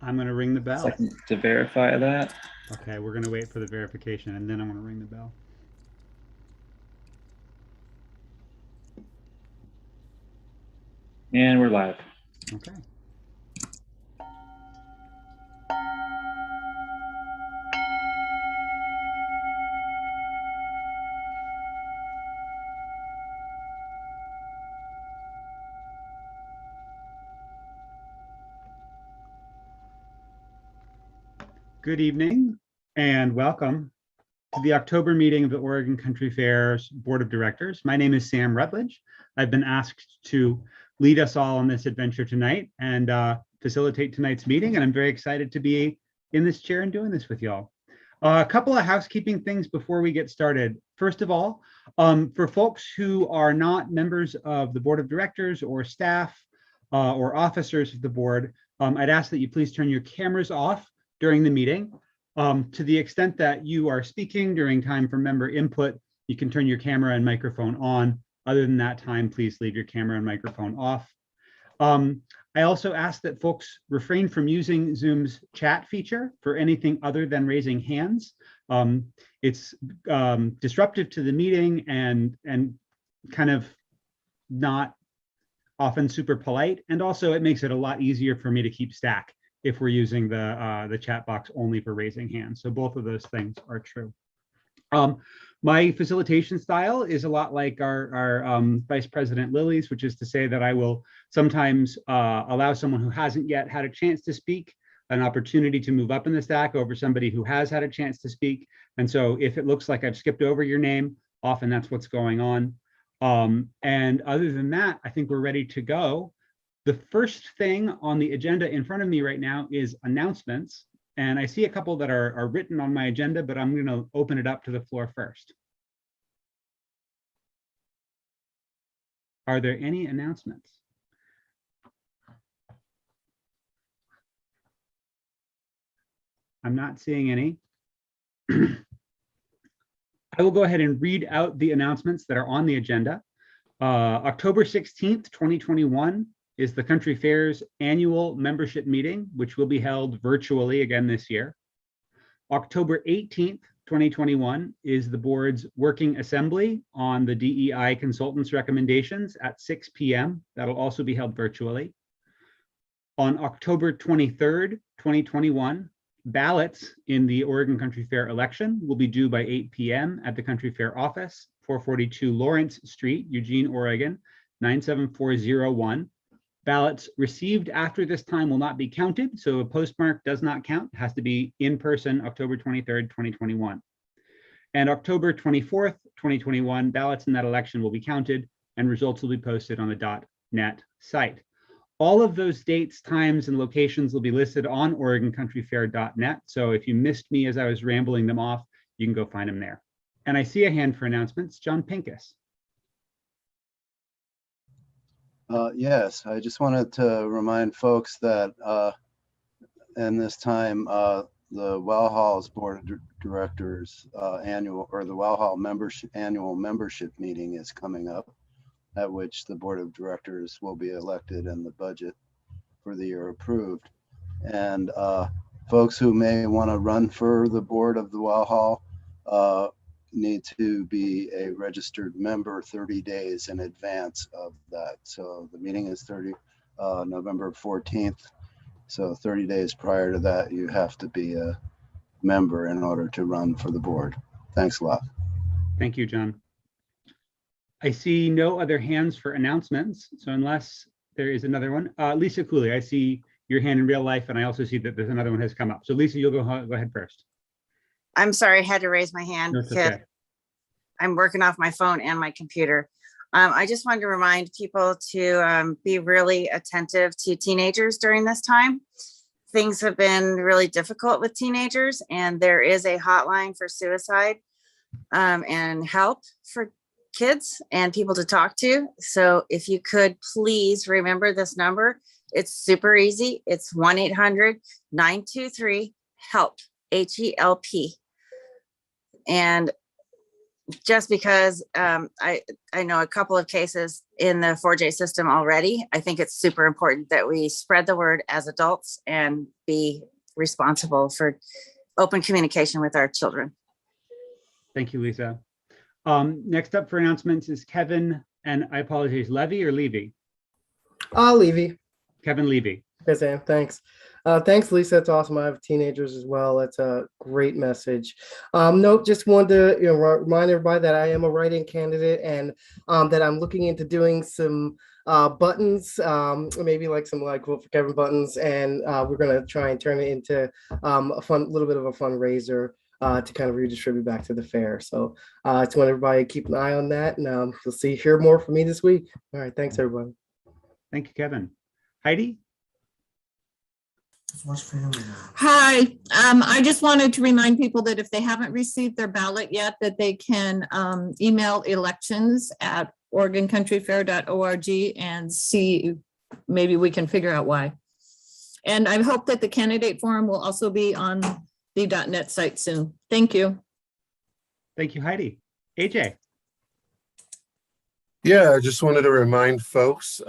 I'm going to ring the bell. Second to verify that. Okay, we're going to wait for the verification and then I'm going to ring the bell. And we're live. Okay. Good evening and welcome to the October meeting of the Oregon Country Fair's Board of Directors. My name is Sam Rutledge. I've been asked to lead us all on this adventure tonight and facilitate tonight's meeting, and I'm very excited to be in this chair and doing this with y'all. A couple of housekeeping things before we get started. First of all, for folks who are not members of the Board of Directors or staff or officers of the board, I'd ask that you please turn your cameras off during the meeting. To the extent that you are speaking during time for member input, you can turn your camera and microphone on. Other than that time, please leave your camera and microphone off. I also ask that folks refrain from using Zoom's chat feature for anything other than raising hands. It's disruptive to the meeting and kind of not often super polite. And also it makes it a lot easier for me to keep stack if we're using the chat box only for raising hands. So both of those things are true. My facilitation style is a lot like our Vice President Lily's, which is to say that I will sometimes allow someone who hasn't yet had a chance to speak an opportunity to move up in the stack over somebody who has had a chance to speak. And so if it looks like I've skipped over your name, often that's what's going on. And other than that, I think we're ready to go. The first thing on the agenda in front of me right now is announcements. And I see a couple that are written on my agenda, but I'm going to open it up to the floor first. Are there any announcements? I'm not seeing any. I will go ahead and read out the announcements that are on the agenda. October 16th, 2021 is the Country Fair's annual membership meeting, which will be held virtually again this year. October 18th, 2021 is the board's working assembly on the DEI consultants recommendations at 6 p.m. That'll also be held virtually. On October 23rd, 2021, ballots in the Oregon Country Fair election will be due by 8 p.m. at the Country Fair office, 442 Lawrence Street, Eugene, Oregon, 97401. Ballots received after this time will not be counted, so a postmark does not count. It has to be in person, October 23rd, 2021. And October 24th, 2021, ballots in that election will be counted and results will be posted on the .net site. All of those dates, times, and locations will be listed on OregonCountryFair.net. So if you missed me as I was rambling them off, you can go find them there. And I see a hand for announcements, John Pincus. Yes, I just wanted to remind folks that in this time, the Well Hall's Board of Directors annual, or the Well Hall annual membership meeting is coming up, at which the Board of Directors will be elected and the budget for the year approved. And folks who may want to run for the board of the Well Hall need to be a registered member 30 days in advance of that. So the meeting is November 14th. So 30 days prior to that, you have to be a member in order to run for the board. Thanks a lot. Thank you, John. I see no other hands for announcements. So unless there is another one, Lisa Cooley, I see your hand in real life, and I also see that there's another one has come up. So Lisa, you'll go ahead first. I'm sorry, I had to raise my hand because okay. I'm working off my phone and my computer. I just wanted to remind people to be really attentive to teenagers during this time. Things have been really difficult with teenagers, and there is a hotline for suicide and help for kids and people to talk to. So if you could please remember this number, it's super easy. It's 1-800-923-HELP, HELP. And just because I know a couple of cases in the 4J system already. I think it's super important that we spread the word as adults and be responsible for open communication with our children. Thank you, Lisa. Next up for announcements is Kevin, and I apologize, Levy or Levy? Levy. Kevin Levy. Yes, Sam. Thanks. Thanks, Lisa. It's awesome. I have teenagers as well. That's a great message. Nope, just wanted to remind everybody that I am a write-in candidate and that I'm looking into doing some buttons, maybe like some Vote for Kevin buttons, and we're gonna try and turn it into a little bit of a fundraiser to kind of redistribute back to the fair. So I just want everybody to keep an eye on that, and we'll hear more from me this week. All right, thanks everybody. Thank you, Kevin. Heidi? Hi, I just wanted to remind people that if they haven't received their ballot yet, that they can email elections@OregonCountryFair.org and see, maybe we can figure out why. And I hope that the candidate forum will also be on the .net site soon. Thank you. Thank you, Heidi. AJ? Yeah, I just wanted to remind folks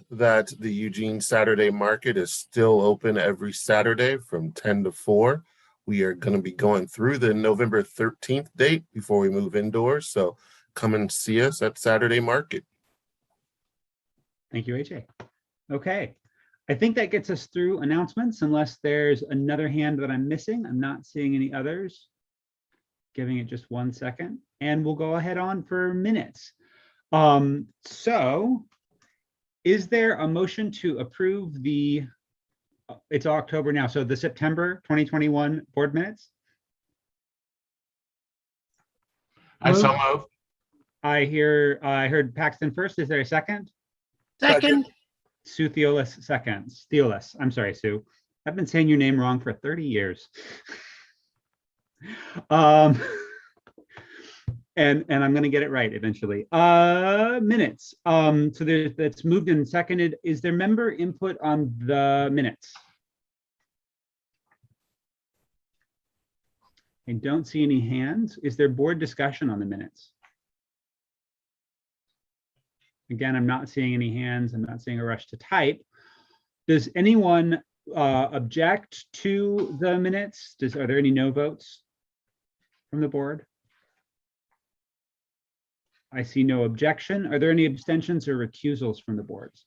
that the Eugene Saturday Market is still open every Saturday from 10 to 4. We are going to be going through the November 13th date before we move indoors. So come and see us at Saturday Market. Thank you, AJ. Okay. I think that gets us through announcements unless there's another hand that I'm missing. I'm not seeing any others. Giving it just 1 second. And we'll go ahead on for minutes. So is there a motion to approve it's October now, so the September 2021 board minutes? I so move. I heard Paxton first. Is there a second? Second. Sue Theolis seconds. Theolis. I'm sorry, Sue. I've been saying your name wrong for 30 years. And I'm going to get it right eventually. Minutes. So that's moved and seconded. Is there member input on the minutes? I don't see any hands. Is there board discussion on the minutes? Again, I'm not seeing any hands. I'm not seeing a rush to type. Does anyone object to the minutes? Are there any no votes from the board? I see no objection. Are there any abstentions or recusals from the boards?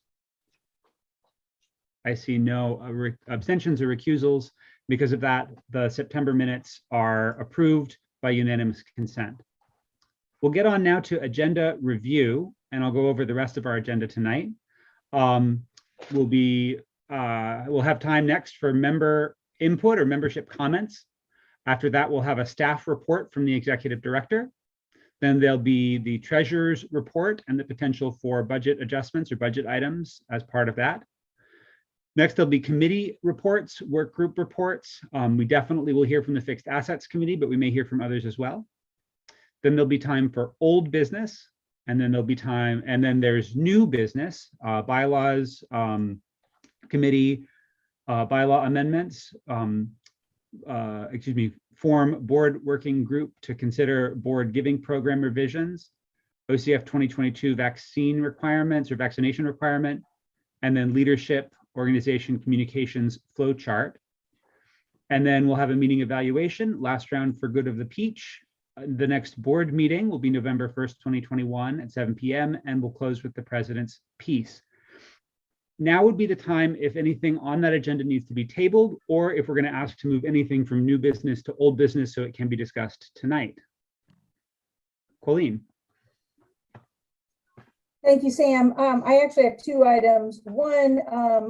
I see no abstentions or recusals. Because of that, the September minutes are approved by unanimous consent. We'll get on now to agenda review, and I'll go over the rest of our agenda tonight. We'll have time next for member input or membership comments. After that, we'll have a staff report from the executive director. Then there'll be the treasurer's report and the potential for budget adjustments or budget items as part of that. Next, there'll be committee reports, work group reports. We definitely will hear from the Fixed Assets Committee, but we may hear from others as well. Then there'll be time for old business, and then there'll be time, and then there's new business, bylaws committee, bylaw amendments, form board working group to consider board giving program revisions, OCF 2022 vaccine requirements or vaccination requirement, and then leadership, organization, communications flow chart. And then we'll have a meeting evaluation, last round for Good of the Peach. The next board meeting will be November 1st, 2021 at 7 p.m. and we'll close with the president's piece. Now would be the time if anything on that agenda needs to be tabled, or if we're going to ask to move anything from new business to old business so it can be discussed tonight. Colleen. Thank you, Sam. I actually have two items. One,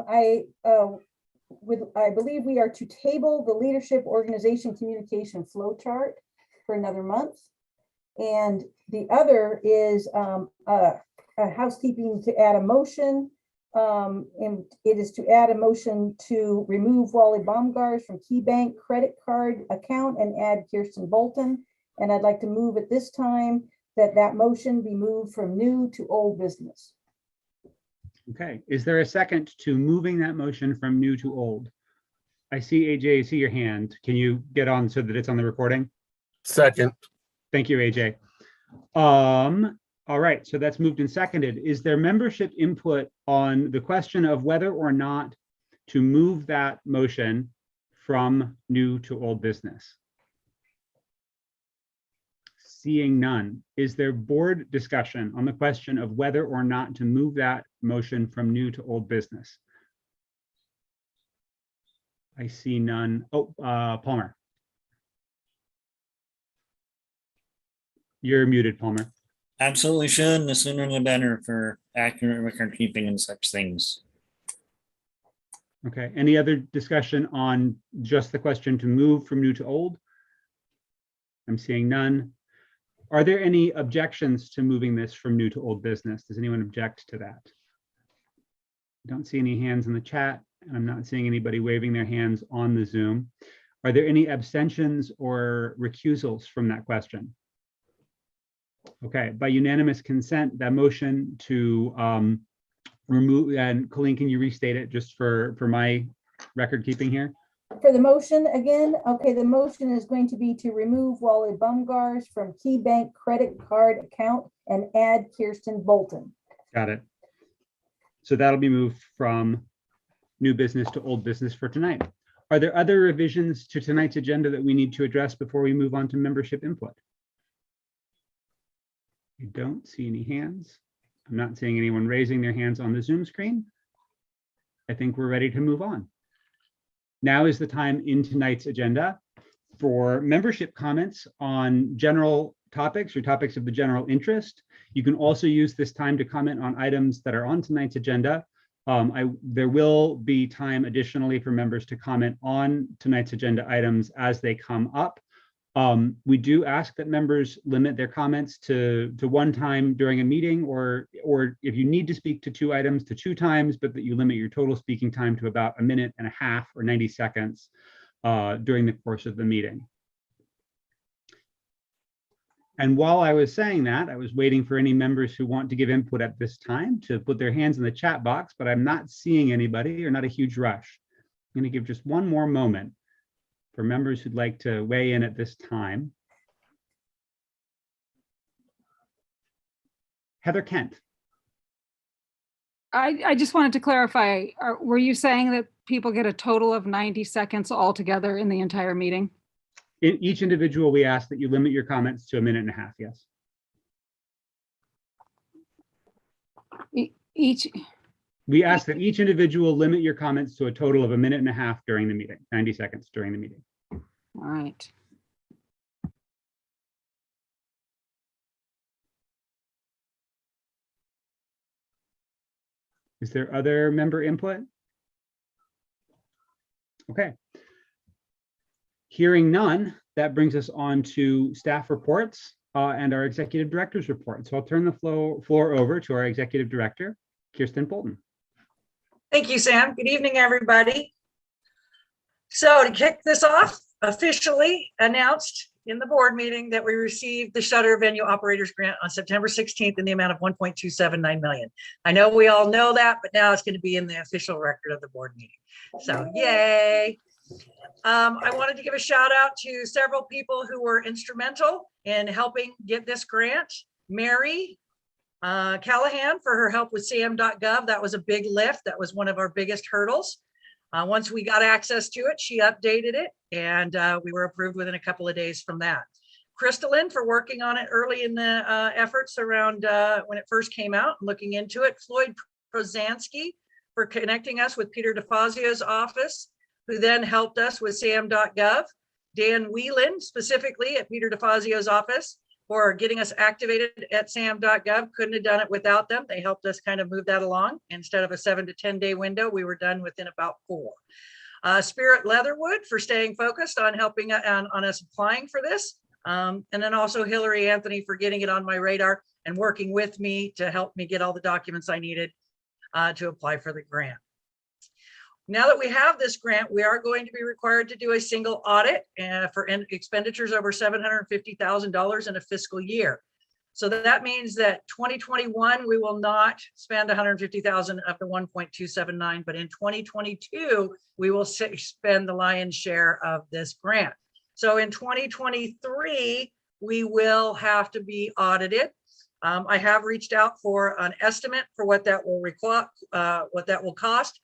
I believe we are to table the leadership organization communication flow chart for another month. And the other is a housekeeping to add a motion. And it is to add a motion to remove Wally Baumgars from KeyBank credit card account and add Kirsten Bolton. And I'd like to move at this time that motion be moved from new to old business. Okay, is there a second to moving that motion from new to old? I see AJ, I see your hand. Can you get on so that it's on the recording? Second. Thank you, AJ. All right, so that's moved and seconded. Is there membership input on the question of whether or not to move that motion from new to old business? Seeing none, is there board discussion on the question of whether or not to move that motion from new to old business? I see none. Oh, Palmer. You're muted, Palmer. Absolutely should. The sooner the better for accurate record keeping and such things. Okay, any other discussion on just the question to move from new to old? I'm seeing none. Are there any objections to moving this from new to old business? Does anyone object to that? I don't see any hands in the chat, and I'm not seeing anybody waving their hands on the Zoom. Are there any abstentions or recusals from that question? Okay, by unanimous consent, that motion to remove, and Colleen, can you restate it just for my record keeping here? For the motion again, okay, the motion is going to be to remove Wally Bumgars from KeyBank credit card account and add Kirsten Bolton. Got it. So that'll be moved from new business to old business for tonight. Are there other revisions to tonight's agenda that we need to address before we move on to membership input? I don't see any hands. I'm not seeing anyone raising their hands on the Zoom screen. I think we're ready to move on. Now is the time in tonight's agenda for membership comments on general topics or topics of the general interest. You can also use this time to comment on items that are on tonight's agenda. There will be time additionally for members to comment on tonight's agenda items as they come up. We do ask that members limit their comments to one time during a meeting, or if you need to speak to two items, to 2 times, but that you limit your total speaking time to about 1.5 minutes or 90 seconds during the course of the meeting. And while I was saying that, I was waiting for any members who want to give input at this time to put their hands in the chat box, but I'm not seeing anybody, or not a huge rush. I'm going to give just one more moment for members who'd like to weigh in at this time. Heather Kent. I just wanted to clarify, were you saying that people get a total of 90 seconds altogether in the entire meeting? In each individual, we ask that you limit your comments to 1.5 minutes, yes. We ask that each individual limit your comments to a total of 1.5 minutes during the meeting, 90 seconds during the meeting. All right. Is there other member input? Okay. Hearing none, that brings us on to staff reports and our executive director's report. So I'll turn the floor over to our executive director, Kirsten Bolton. Thank you, Sam. Good evening, everybody. So to kick this off, officially announced in the board meeting that we received the Shutter Venue Operators Grant on September 16th in the amount of $1.279 million. I know we all know that, but now it's going to be in the official record of the board meeting. So yay. I wanted to give a shout out to several people who were instrumental in helping get this grant. Mary Callahan for her help with sam.gov. That was a big lift. That was one of our biggest hurdles. Once we got access to it, she updated it, and we were approved within a couple of days from that. Crystalline for working on it early in the efforts around when it first came out, looking into it. Floyd Prozansky for connecting us with Peter DeFazio's office, who then helped us with sam.gov. Dan Whelan, specifically at Peter DeFazio's office, for getting us activated at sam.gov. Couldn't have done it without them. They helped us kind of move that along. Instead of a 7 to 10 day window, we were done within about 4. Spirit Leatherwood for staying focused on helping on us applying for this. And then also Hillary Anthony for getting it on my radar and working with me to help me get all the documents I needed to apply for the grant. Now that we have this grant, we are going to be required to do a single audit for expenditures over $750,000 in a fiscal year. So that means that 2021, we will not spend $150,000 of the 1.279, but in 2022, we will spend the lion's share of this grant. So in 2023, we will have to be audited. I have reached out for an estimate for what that will cost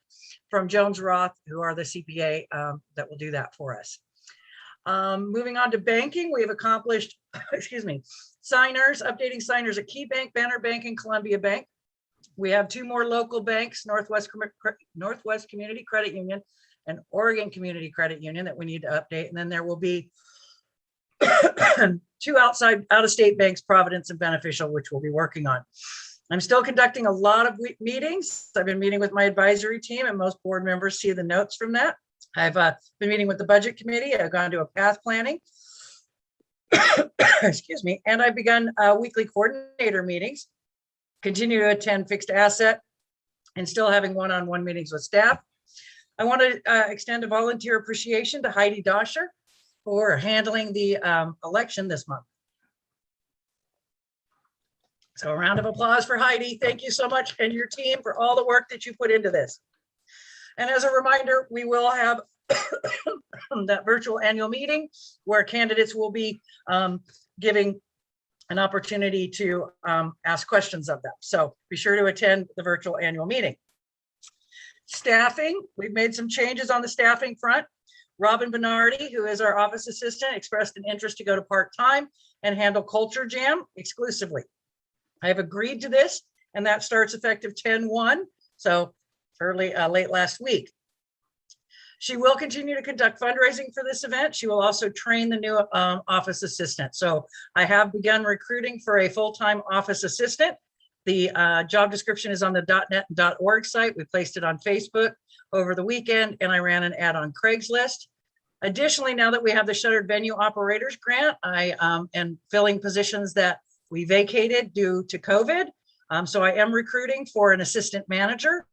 from Jones Roth, who are the CPA that will do that for us. Moving on to banking, we have accomplished, excuse me, updating signers at Key Bank, Banner Bank, and Columbia Bank. We have 2 more local banks, Northwest Community Credit Union and Oregon Community Credit Union, that we need to update. And then there will be 2 out-of-state banks, Providence and Beneficial, which we'll be working on. I'm still conducting a lot of meetings. I've been meeting with my advisory team, and most board members see the notes from that. I've been meeting with the budget committee. I've gone to a path planning. Excuse me. And I've begun weekly coordinator meetings, continue to attend fixed asset, and still having one-on-one meetings with staff. I want to extend a volunteer appreciation to Heidi Doscher for handling the election this month. So a round of applause for Heidi. Thank you so much, and your team, for all the work that you put into this. And as a reminder, we will have that virtual annual meeting where candidates will be giving an opportunity to ask questions of them. So be sure to attend the virtual annual meeting. Staffing, we've made some changes on the staffing front. Robin Bernardi, who is our office assistant, expressed an interest to go to part-time and handle Culture Jam exclusively. I have agreed to this, and that starts effective 10/1, so late last week. She will continue to conduct fundraising for this event. She will also train the new office assistant. So I have begun recruiting for a full-time office assistant. The job description is on the .net and .org site. We placed it on Facebook over the weekend, and I ran an ad on Craigslist. Additionally, now that we have the Shuttered Venue Operators Grant, I am filling positions that we vacated due to COVID. So I am recruiting for an assistant manager.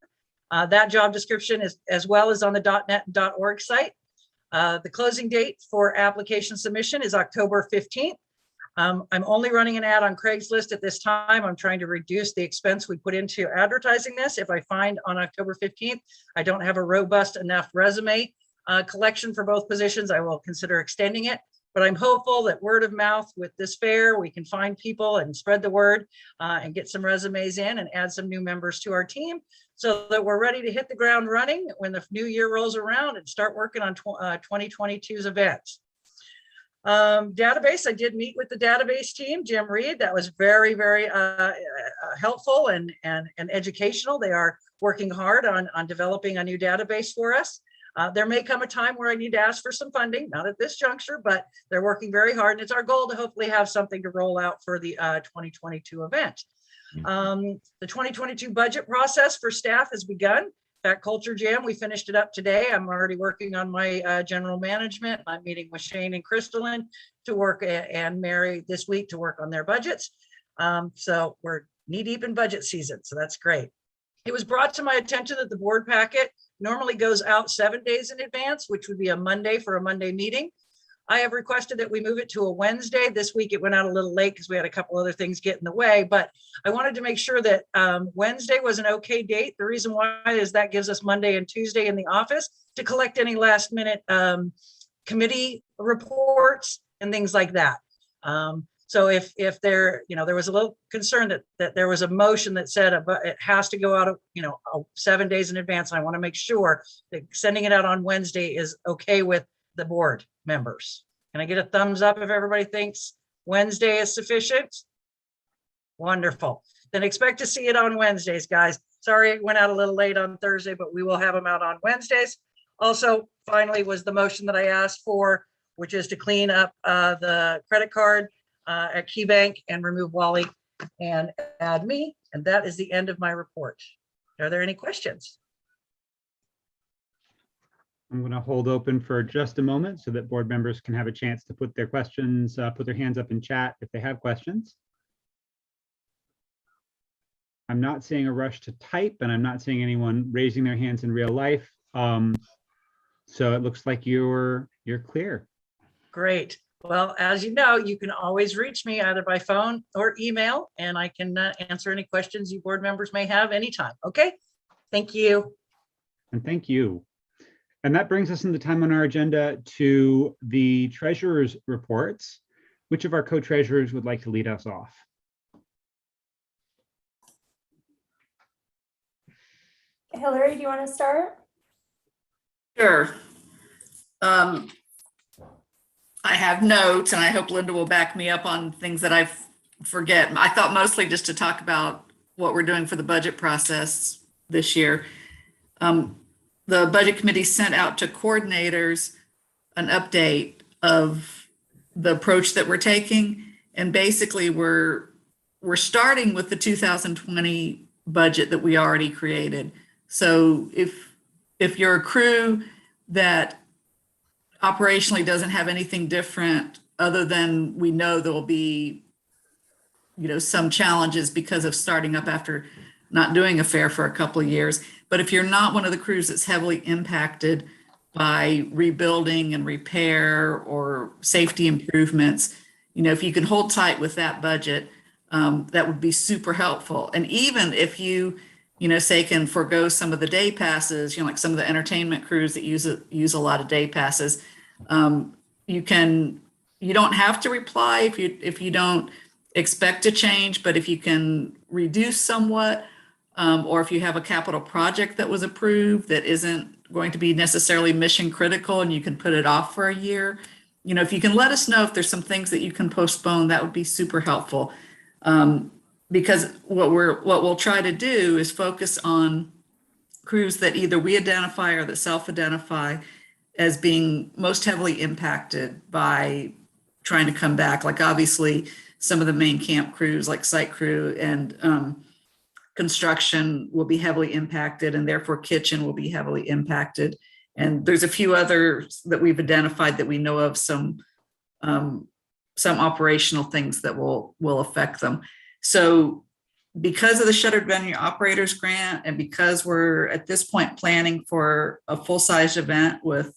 That job description is as well as on the .net and .org site. The closing date for application submission is October 15th. I'm only running an ad on Craigslist at this time. I'm trying to reduce the expense we put into advertising this. If I find on October 15th, I don't have a robust enough resume collection for both positions, I will consider extending it. But I'm hopeful that word of mouth with this fair, we can find people and spread the word and get some resumes in and add some new members to our team so that we're ready to hit the ground running when the new year rolls around and start working on 2022's events. Database, I did meet with the database team, Jim Reed. That was very, very helpful and educational. They are working hard on developing a new database for us. There may come a time where I need to ask for some funding, not at this juncture, but they're working very hard. And it's our goal to hopefully have something to roll out for the 2022 event. The 2022 budget process for staff has begun. That Culture Jam, we finished it up today. I'm already working on my general management. I'm meeting with Shane and Crystalline to work, and Mary this week, to work on their budgets. So we're knee deep in budget season, so that's great. It was brought to my attention that the board packet normally goes out 7 days in advance, which would be a Monday for a Monday meeting. I have requested that we move it to a Wednesday. This week it went out a little late because we had a couple other things get in the way, but I wanted to make sure that Wednesday was an okay date. The reason why is that gives us Monday and Tuesday in the office to collect any last minute committee reports and things like that. So if there, there was a little concern that there was a motion that said it has to go out, 7 days in advance. And I want to make sure that sending it out on Wednesday is okay with the board members. Can I get a thumbs up if everybody thinks Wednesday is sufficient? Wonderful. Then expect to see it on Wednesdays, guys. Sorry, it went out a little late on Thursday, but we will have them out on Wednesdays. Also, finally, was the motion that I asked for, which is to clean up the credit card at Key Bank and remove Wally and add me. And that is the end of my report. Are there any questions? I'm going to hold open for just a moment so that board members can have a chance to put their questions, put their hands up in chat if they have questions. I'm not seeing a rush to type, and I'm not seeing anyone raising their hands in real life. So it looks like you're clear. Great. Well, as you know, you can always reach me either by phone or email, and I can answer any questions you board members may have anytime. Okay. Thank you. And thank you. And that brings us in the time on our agenda to the treasurer's reports. Which of our co-treasurers would like to lead us off? Hillary, do you want to start? Sure. I have notes and I hope Linda will back me up on things that I forget. I thought mostly just to talk about what we're doing for the budget process this year. The budget committee sent out to coordinators an update of the approach that we're taking. And basically we're starting with the 2020 budget that we already created. So if you're a crew that operationally doesn't have anything different other than we know there will be, some challenges because of starting up after not doing a fair for a couple of years. But if you're not one of the crews that's heavily impacted by rebuilding and repair or safety improvements, if you can hold tight with that budget, that would be super helpful. And even if you, say can forego some of the day passes, like some of the entertainment crews that use a lot of day passes, you don't have to reply if you don't expect to change, but if you can reduce somewhat, or if you have a capital project that was approved that isn't going to be necessarily mission critical and you can put it off for a year, if you can let us know if there's some things that you can postpone, that would be super helpful. Because what we'll try to do is focus on crews that either we identify or that self-identify as being most heavily impacted by trying to come back. Like obviously some of the main camp crews like site crew and construction will be heavily impacted, and therefore kitchen will be heavily impacted. And there's a few others that we've identified that we know of some operational things that will affect them. So because of the Shuttered Venue Operators Grant, and because we're at this point planning for a full-size event with,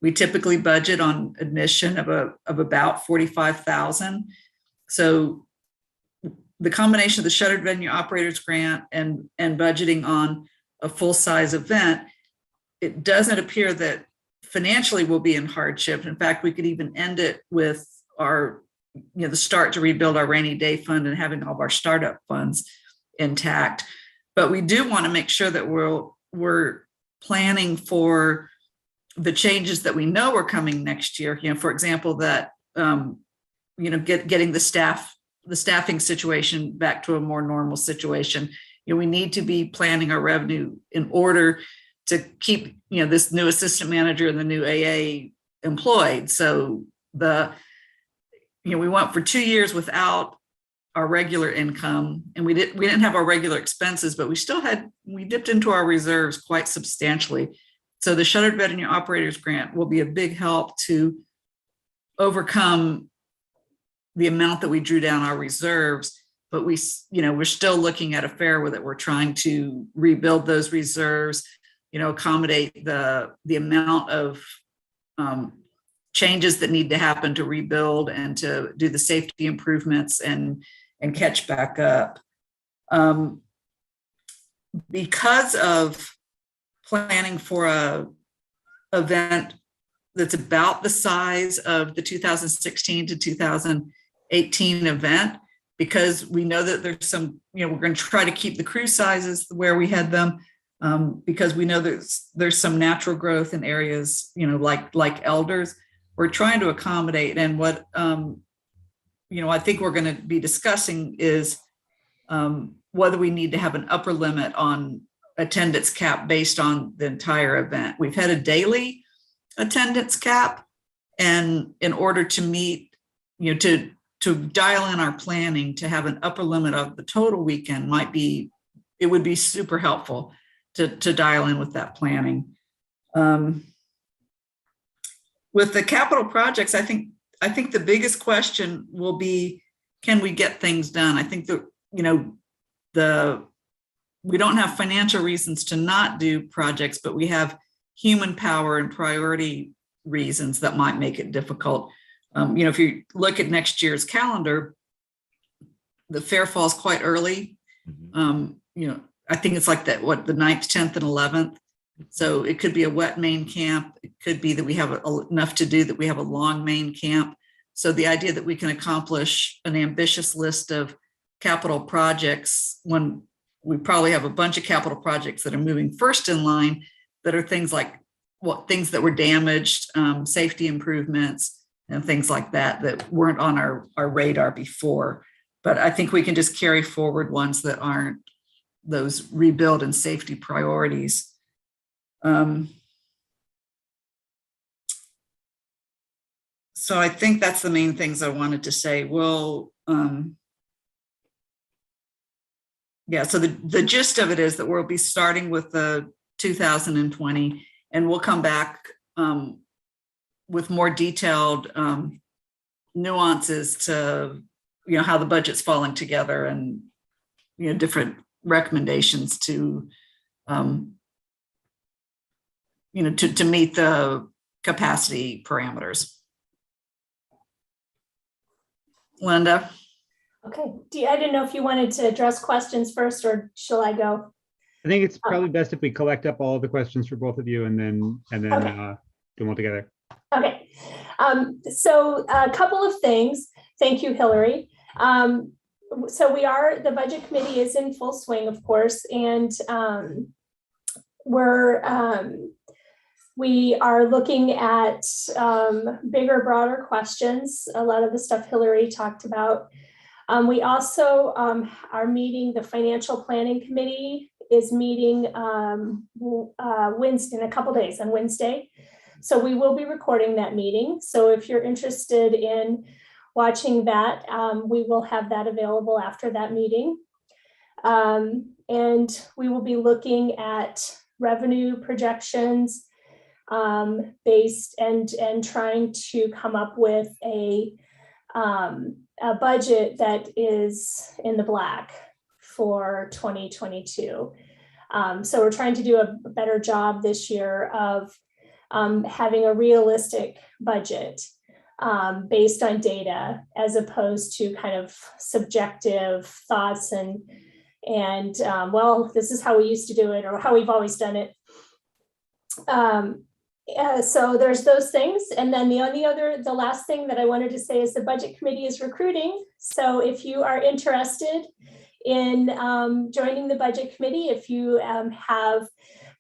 we typically budget on admission of about 45,000. So the combination of the Shuttered Venue Operators Grant and budgeting on a full-size event, it doesn't appear that financially we'll be in hardship. In fact, we could even end it with our, the start to rebuild our rainy day fund and having all of our startup funds intact. But we do want to make sure that we're planning for the changes that we know are coming next year. For example, that getting the staffing situation back to a more normal situation. We need to be planning our revenue in order to keep this new assistant manager and the new AA employed. So we went for 2 years without our regular income, and we didn't have our regular expenses, but we dipped into our reserves quite substantially. So the Shuttered Venue Operators Grant will be a big help to overcome the amount that we drew down our reserves, but we're still looking at a fair that we're trying to rebuild those reserves, accommodate the amount of changes that need to happen to rebuild and to do the safety improvements and catch back up. Because of planning for a event that's about the size of the 2016 to 2018 event, because we know that there's some, we're going to try to keep the crew sizes where we had them, because we know there's some natural growth in areas, like elders. We're trying to accommodate, and what I think we're going to be discussing is whether we need to have an upper limit on attendance cap based on the entire event. We've had a daily attendance cap, and in order to meet, to dial in our planning to have an upper limit of the total weekend it would be super helpful to dial in with that planning. With the capital projects, I think the biggest question will be, can we get things done? I think that, we don't have financial reasons to not do projects, but we have human power and priority reasons that might make it difficult. If you look at next year's calendar, the fair falls quite early. I think it's like the 9th, 10th, and 11th. So it could be a wet main camp. It could be that we have enough to do that we have a long main camp. So the idea that we can accomplish an ambitious list of capital projects when we probably have a bunch of capital projects that are moving first in line that are things like things that were damaged, safety improvements and things like that that weren't on our radar before. But I think we can just carry forward ones that aren't those rebuild and safety priorities. So I think that's the main things I wanted to say. Well, yeah, so the gist of it is that we'll be starting with the 2020, and we'll come back with more detailed nuances to, how the budget's falling together and, different recommendations to, to meet the capacity parameters. Linda? Okay, I didn't know if you wanted to address questions first, or shall I go? I think it's probably best if we collect up all the questions for both of you and then Okay. do them all together. Okay, so a couple of things. Thank you, Hillary. So the budget committee is in full swing, of course, and we are looking at bigger, broader questions, a lot of the stuff Hillary talked about. We also are meeting, the financial planning committee is meeting Wednesday, in a couple days, on Wednesday. So we will be recording that meeting. So if you're interested in watching that, we will have that available after that meeting. And we will be looking at revenue projections based and trying to come up with a budget that is in the black for 2022. So we're trying to do a better job this year of having a realistic budget based on data, as opposed to kind of subjective thoughts and well, this is how we used to do it, or how we've always done it. So there's those things. And then the last thing that I wanted to say is the budget committee is recruiting. So if you are interested in joining the budget committee, if you have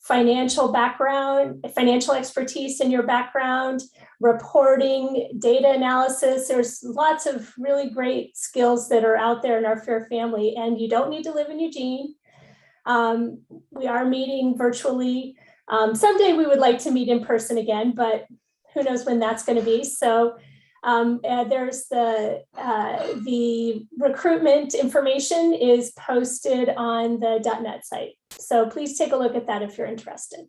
financial expertise in your background, reporting, data analysis, there's lots of really great skills that are out there in our FAIR family, and you don't need to live in Eugene. We are meeting virtually. Someday we would like to meet in person again, but who knows when that's going to be. So there's the recruitment information is posted on the .NET site. So please take a look at that if you're interested.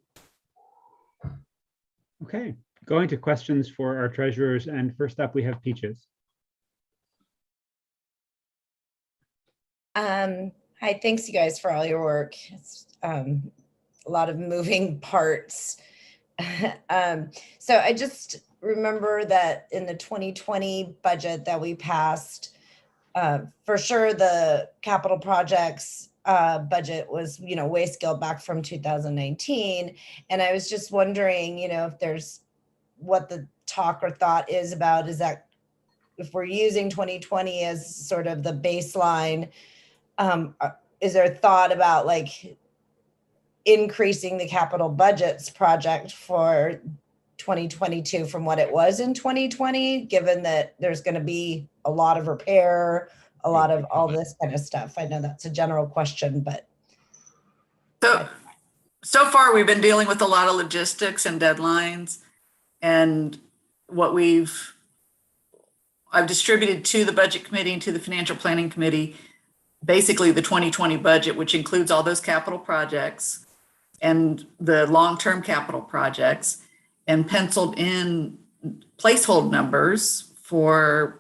Okay, going to questions for our treasurers, and first up we have Peaches. Hi, thanks you guys for all your work. It's a lot of moving parts. So I just remember that in the 2020 budget that we passed, for sure the capital projects budget was, way scaled back from 2019. And I was just wondering, if there's what the talk or thought is about, is that if we're using 2020 as sort of the baseline, is there a thought about like increasing the capital budgets project for 2022 from what it was in 2020, given that there's going to be a lot of repair, a lot of all this kind of stuff? I know that's a general question, but. So far we've been dealing with a lot of logistics and deadlines, and I've distributed to the budget committee and to the financial planning committee, basically the 2020 budget, which includes all those capital projects and the long-term capital projects, and penciled in placeholder numbers for,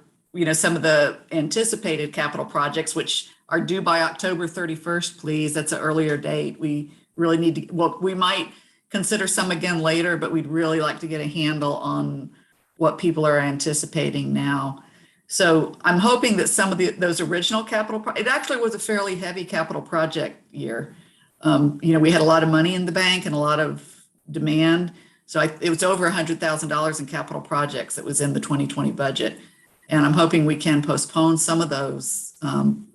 some of the anticipated capital projects, which are due by October 31st, please. That's an earlier date. We really need to, we might consider some again later, but we'd really like to get a handle on what people are anticipating now. So I'm hoping that some of those original capital, it actually was a fairly heavy capital project year. We had a lot of money in the bank and a lot of demand. So it was over $100,000 in capital projects that was in the 2020 budget. And I'm hoping we can postpone some of those,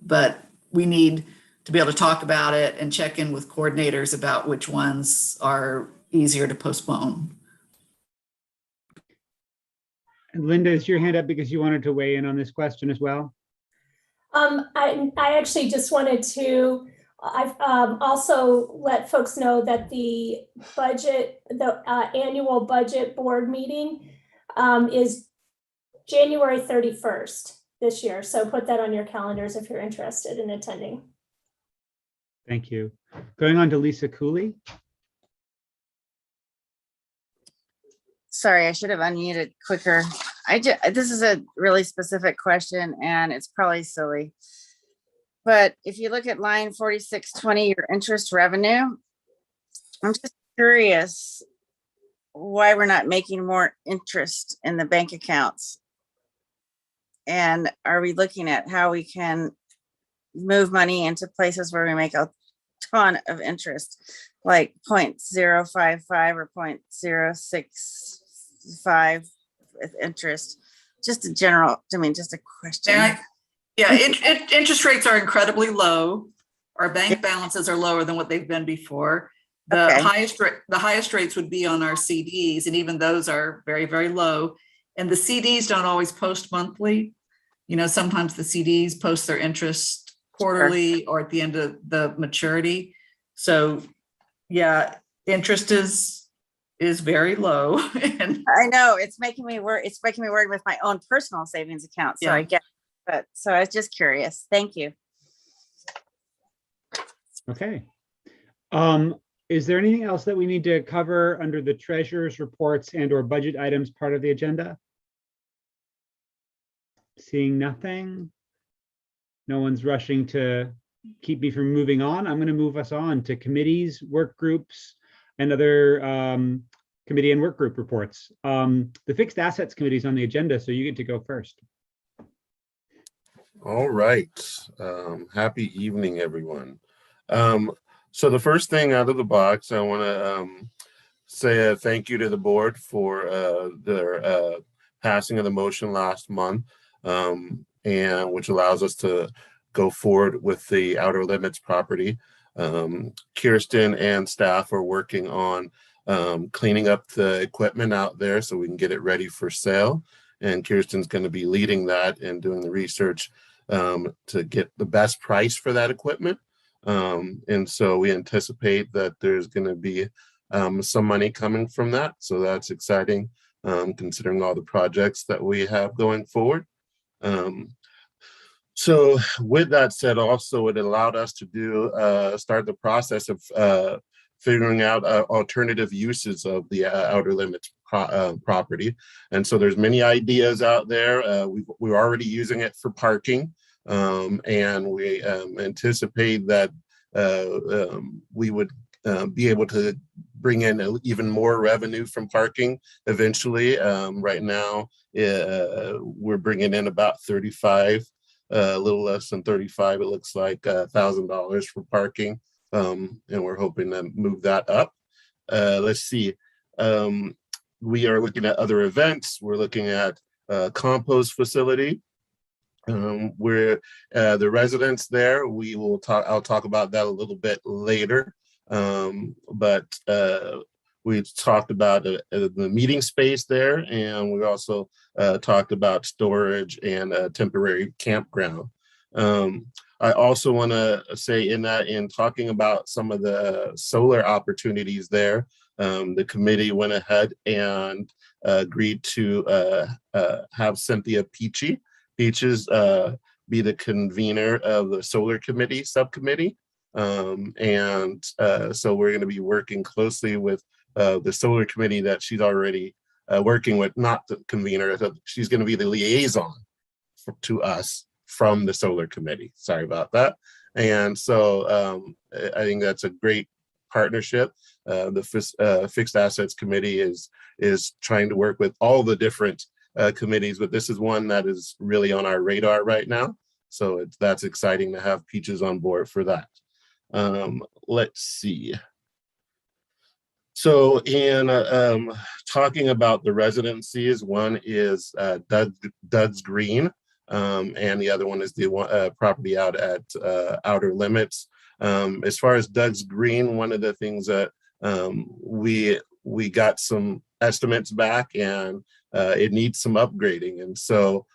but we need to be able to talk about it and check in with coordinators about which ones are easier to postpone. And Linda, is your hand up because you wanted to weigh in on this question as well? I actually just wanted to, I've also let folks know that the annual budget board meeting is January 31st this year. So put that on your calendars if you're interested in attending. Thank you. Going on to Lisa Cooley. Sorry, I should have unmuted quicker. This is a really specific question and it's probably silly. But if you look at line 4620, your interest revenue, I'm just curious why we're not making more interest in the bank accounts. And are we looking at how we can move money into places where we make a ton of interest, like 0.055 or 0.065 with interest? Just a general, just a question. Interest rates are incredibly low. Our bank balances are lower than what they've been before. The highest rates would be on our CDs, and even those are very, very low. And the CDs don't always post monthly. Sometimes the CDs post their interest quarterly or at the end of the maturity. So yeah, interest is very low. And I know it's making me worried. It's making me worried with my own personal savings account. So I get, but so I was just curious. Thank you. Okay. Is there anything else that we need to cover under the treasurer's reports and or budget items part of the agenda? Seeing nothing. No one's rushing to keep me from moving on. I'm going to move us on to committees, work groups, and other committee and work group reports. The fixed assets committee is on the agenda, so you get to go first. All right. Happy evening, everyone. So the first thing out of the box, I want to say a thank you to the board for their passing of the motion last month, and which allows us to go forward with the Outer Limits property. Kirsten and staff are working on cleaning up the equipment out there so we can get it ready for sale. And Kirsten's going to be leading that and doing the research to get the best price for that equipment. And so we anticipate that there's going to be some money coming from that. So that's exciting, considering all the projects that we have going forward. So with that said, also it allowed us to start the process of figuring out alternative uses of the Outer Limits property. And so there's many ideas out there. We're already using it for parking, and we anticipate that we would be able to bring in even more revenue from parking eventually. Right now, we're bringing in about 35, a little less than 35, it looks like $1,000 for parking. And we're hoping to move that up. Let's see. We are looking at other events. We're looking at a compost facility. Where the residents there, I'll talk about that a little bit later. But we talked about the meeting space there, and we also talked about storage and a temporary campground. I also want to say in talking about some of the solar opportunities there, the committee went ahead and agreed to have Cynthia Peaches be the convener of the solar committee subcommittee. And so we're going to be working closely with the solar committee that she's already working with, not the convener. She's going to be the liaison to us from the solar committee. Sorry about that. And so I think that's a great partnership. The fixed assets committee is trying to work with all the different committees, but this is one that is really on our radar right now. So that's exciting to have Peaches on board for that. Let's see. So in talking about the residencies, one is Doug's Green, and the other one is the property out at Outer Limits. As far as Doug's Green, one of the things that we got some estimates back, and it needs some upgrading. And so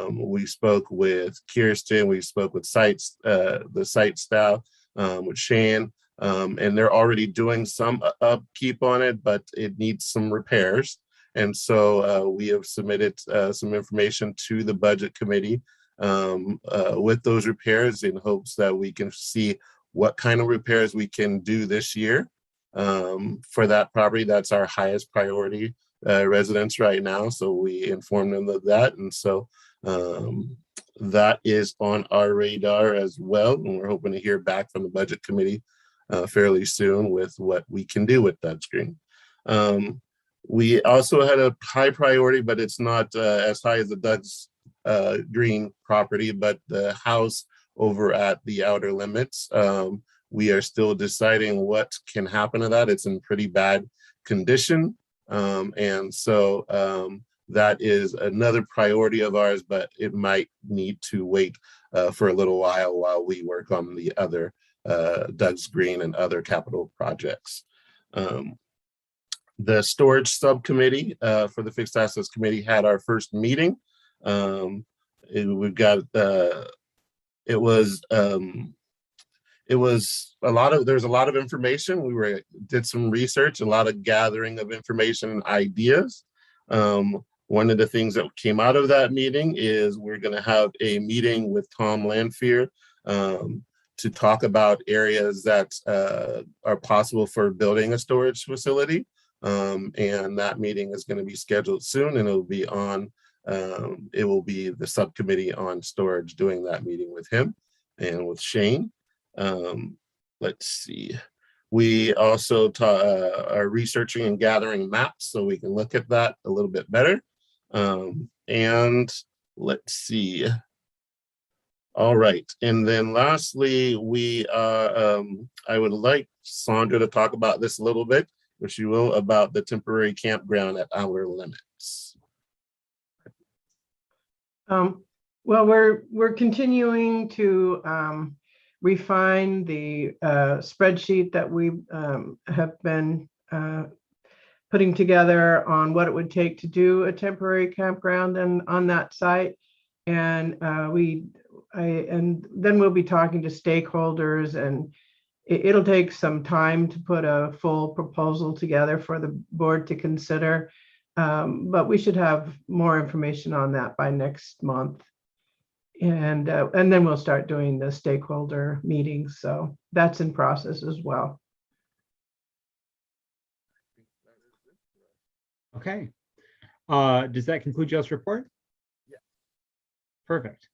we spoke with Kirsten, we spoke with the site staff, with Shane, and they're already doing some upkeep on it, but it needs some repairs. And so we have submitted some information to the budget committee with those repairs in hopes that we can see what kind of repairs we can do this year for that property. That's our highest priority residence right now. So we informed them of that. And so that is on our radar as well. And we're hoping to hear back from the budget committee fairly soon with what we can do with that screen. We also had a high priority, but it's not as high as the Doug's Green property, but the house over at the Outer Limits. We are still deciding what can happen to that. It's in pretty bad condition. And so that is another priority of ours, but it might need to wait for a little while we work on the other Doug's Green and other capital projects. The storage subcommittee for the fixed assets committee had our first meeting. We've got there's a lot of information. We did some research, a lot of gathering of information and ideas. One of the things that came out of that meeting is we're going to have a meeting with Tom Lanfear to talk about areas that are possible for building a storage facility. And that meeting is going to be scheduled soon, and it will be the subcommittee on storage doing that meeting with him and with Shane. Let's see. We also are researching and gathering maps so we can look at that a little bit better. And let's see. All right. And then lastly, I would like Sandra to talk about this a little bit, if she will, about the temporary campground at Outer Limits. Well, we're continuing to refine the spreadsheet that we have been putting together on what it would take to do a temporary campground and on that site. And then we'll be talking to stakeholders, and it'll take some time to put a full proposal together for the board to consider. But we should have more information on that by next month. And then we'll start doing the stakeholder meetings. So that's in process as well. Okay. Does that conclude Joe's report? Yeah. Perfect.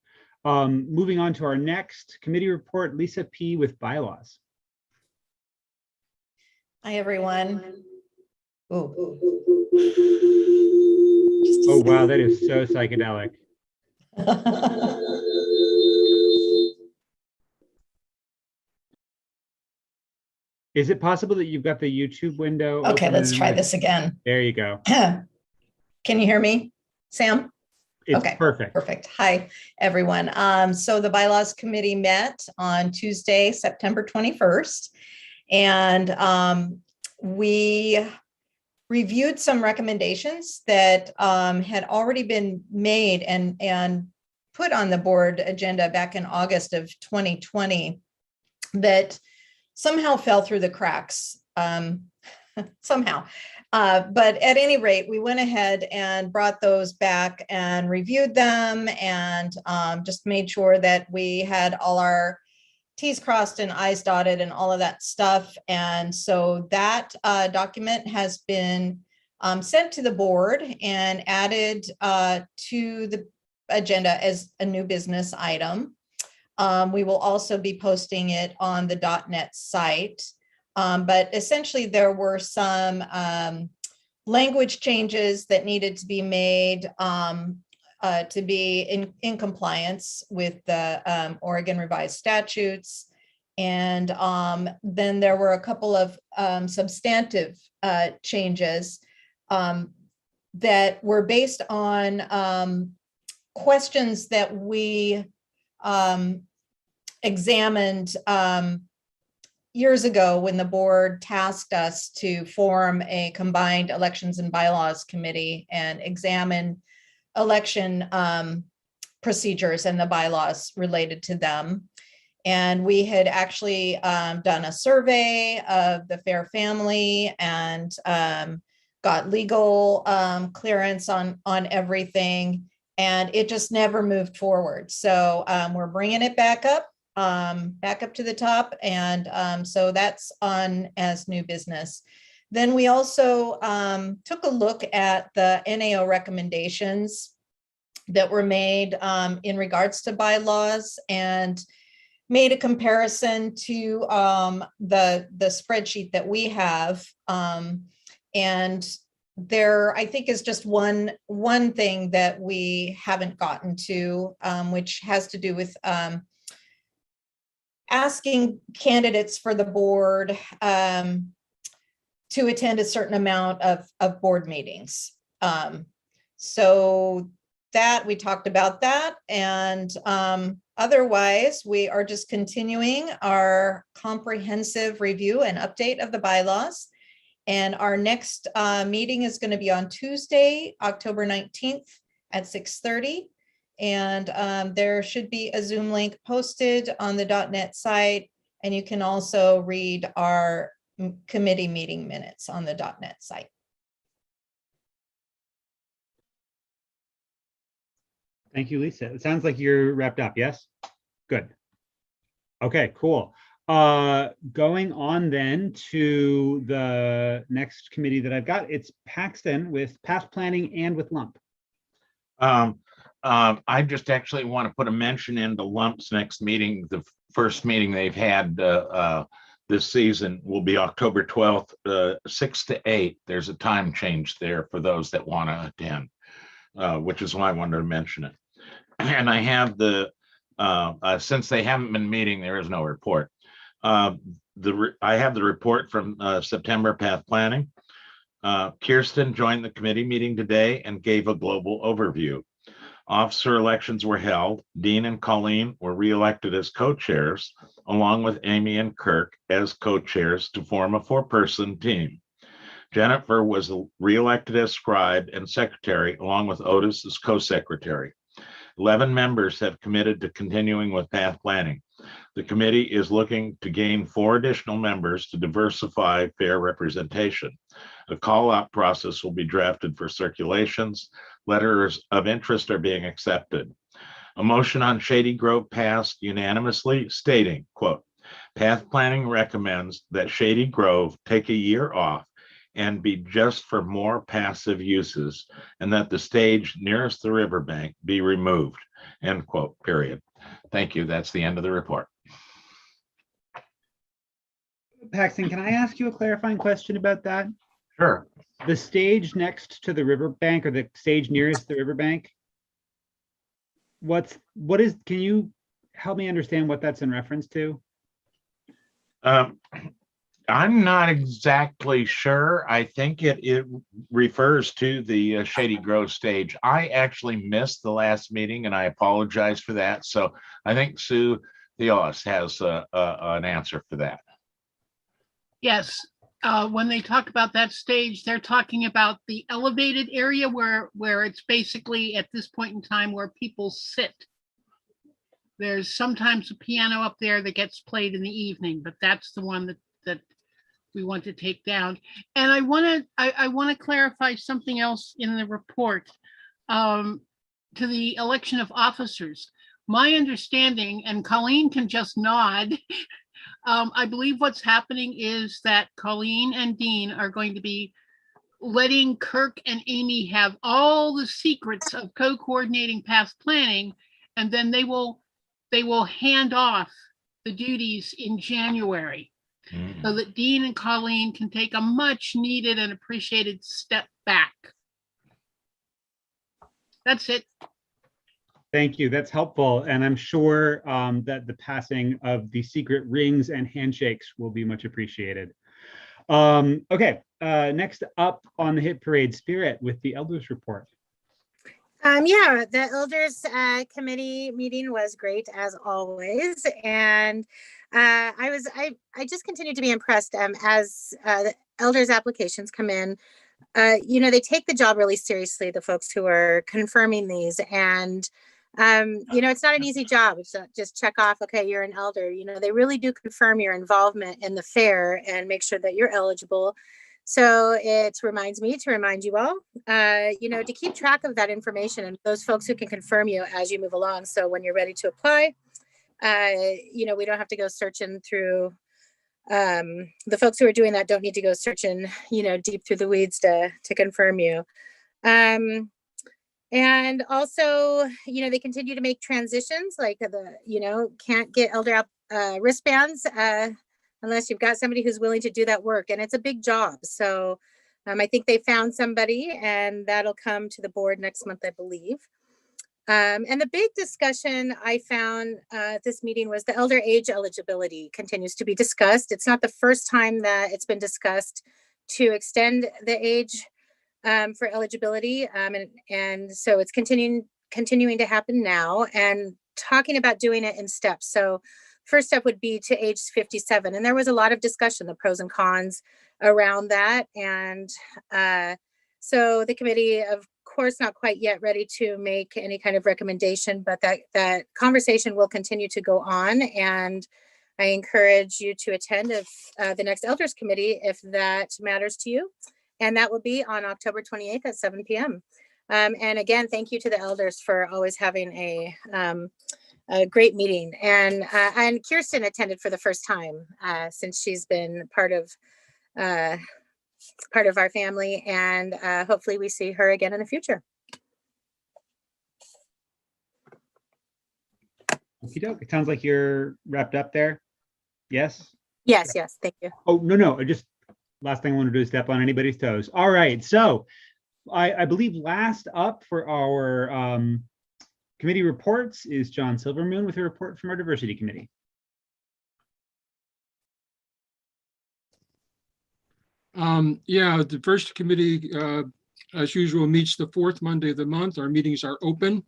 Moving on to our next committee report, Lisa P. with bylaws. Hi, everyone. Oh, wow, that is so psychedelic. Is it possible that you've got the YouTube window? Okay, let's try this again. There you go. Can you hear me, Sam? It's okay, perfect. Perfect. Hi, everyone. So the bylaws committee met on Tuesday, September 21st, and we reviewed some recommendations that had already been made and put on the board agenda back in August of 2020 that somehow fell through the cracks somehow. But at any rate, we went ahead and brought those back and reviewed them and just made sure that we had all our T's crossed and I's dotted and all of that stuff. And so that document has been sent to the board and added to the agenda as a new business item. We will also be posting it on the .NET site. But essentially there were some language changes that needed to be made to be in compliance with the Oregon revised statutes. And then there were a couple of substantive changes that were based on questions that we examined years ago when the board tasked us to form a combined elections and bylaws committee and examine election procedures and the bylaws related to them. And we had actually done a survey of the Fair family and got legal clearance on everything. And it just never moved forward. So we're bringing it back up to the top. And so that's on as new business. Then we also took a look at the NAO recommendations that were made in regards to bylaws and made a comparison to the spreadsheet that we have. And there, I think, is just one thing that we haven't gotten to, which has to do with asking candidates for the board to attend a certain amount of board meetings. So that we talked about that, and otherwise we are just continuing our comprehensive review and update of the bylaws. And our next meeting is going to be on Tuesday, October 19th at 6:30. And there should be a Zoom link posted on the .net site. And you can also read our committee meeting minutes on the .net site. Thank you, Lisa. It sounds like you're wrapped up. Yes? Good. Okay, cool. Going on then to the next committee that I've got, it's Paxton with Path Planning and with Lump. I just actually want to put a mention into Lump's next meeting. The first meeting they've had this season will be October 12th, 6 to 8. There's a time change there for those that want to attend, which is why I wanted to mention it. And I have the, since they haven't been meeting, there is no report. I have the report from September Path Planning. Kirsten joined the committee meeting today and gave a global overview. Officer elections were held. Dean and Colleen were reelected as co-chairs, along with Amy and Kirk as co-chairs to form a 4-person team. Jennifer was reelected as scribe and secretary, along with Otis as co-secretary. 11 members have committed to continuing with Path Planning. The committee is looking to gain 4 additional members to diversify fair representation. A call-out process will be drafted for circulations. Letters of interest are being accepted. A motion on Shady Grove passed unanimously, stating, quote, Path Planning recommends that Shady Grove take a year off and be just for more passive uses, and that the stage nearest the riverbank be removed, end quote, period. Thank you. That's the end of the report. Paxton, can I ask you a clarifying question about that? Sure. The stage next to the riverbank, or the stage nearest the riverbank, can you help me understand what that's in reference to? I'm not exactly sure. I think it refers to the Shady Grove stage. I actually missed the last meeting and I apologize for that. So I think Sue Theolis has an answer for that. Yes, when they talk about that stage, they're talking about the elevated area where it's basically at this point in time where people sit. There's sometimes a piano up there that gets played in the evening, but that's the one that we want to take down. And I want to clarify something else in the report to the election of officers. My understanding, and Colleen can just nod, I believe what's happening is that Colleen and Dean are going to be letting Kirk and Amy have all the secrets of co-coordinating Path Planning, and then they will hand off the duties in January. So that Dean and Colleen can take a much needed and appreciated step back. That's it. Thank you. That's helpful. And I'm sure that the passing of the secret rings and handshakes will be much appreciated. Okay, next up on the hit parade, Spirit with the elders report. Yeah, the elders committee meeting was great as always, and I just continue to be impressed as the elders applications come in. You know, they take the job really seriously, the folks who are confirming these, and you know, it's not an easy job. It's not just check off, okay, you're an elder. You know, they really do confirm your involvement in the fair and make sure that you're eligible. So it reminds me to remind you all, you know, to keep track of that information and those folks who can confirm you as you move along. So when you're ready to apply, you know, we don't have to go searching through, the folks who are doing that don't need to go searching, you know, deep through the weeds to confirm you. And also, you know, they continue to make transitions, like you know, can't get elder wristbands unless you've got somebody who's willing to do that work. And it's a big job. So I think they found somebody, and that'll come to the board next month, I believe. And the big discussion I found at this meeting was the elder age eligibility continues to be discussed. It's not the first time that it's been discussed to extend the age for eligibility. And so it's continuing to happen now, and talking about doing it in steps. So first step would be to age 57. And there was a lot of discussion, the pros and cons around that. And so the committee, of course, not quite yet ready to make any kind of recommendation, but that conversation will continue to go on. And I encourage you to attend the next elders committee if that matters to you. And that will be on October 28th at 7 p.m. And again, thank you to the elders for always having a great meeting. And Kirsten attended for the first time since she's been part of our family, and hopefully we see her again in the future. Okey-doke. It sounds like you're wrapped up there. Yes? Yes, yes, thank you. Oh, no. Just last thing I want to do is step on anybody's toes. All right. So I believe last up for our committee reports is John Silvermoon with a report from our diversity committee. Yeah, the diversity committee, as usual, meets the fourth Monday of the month. Our meetings are open.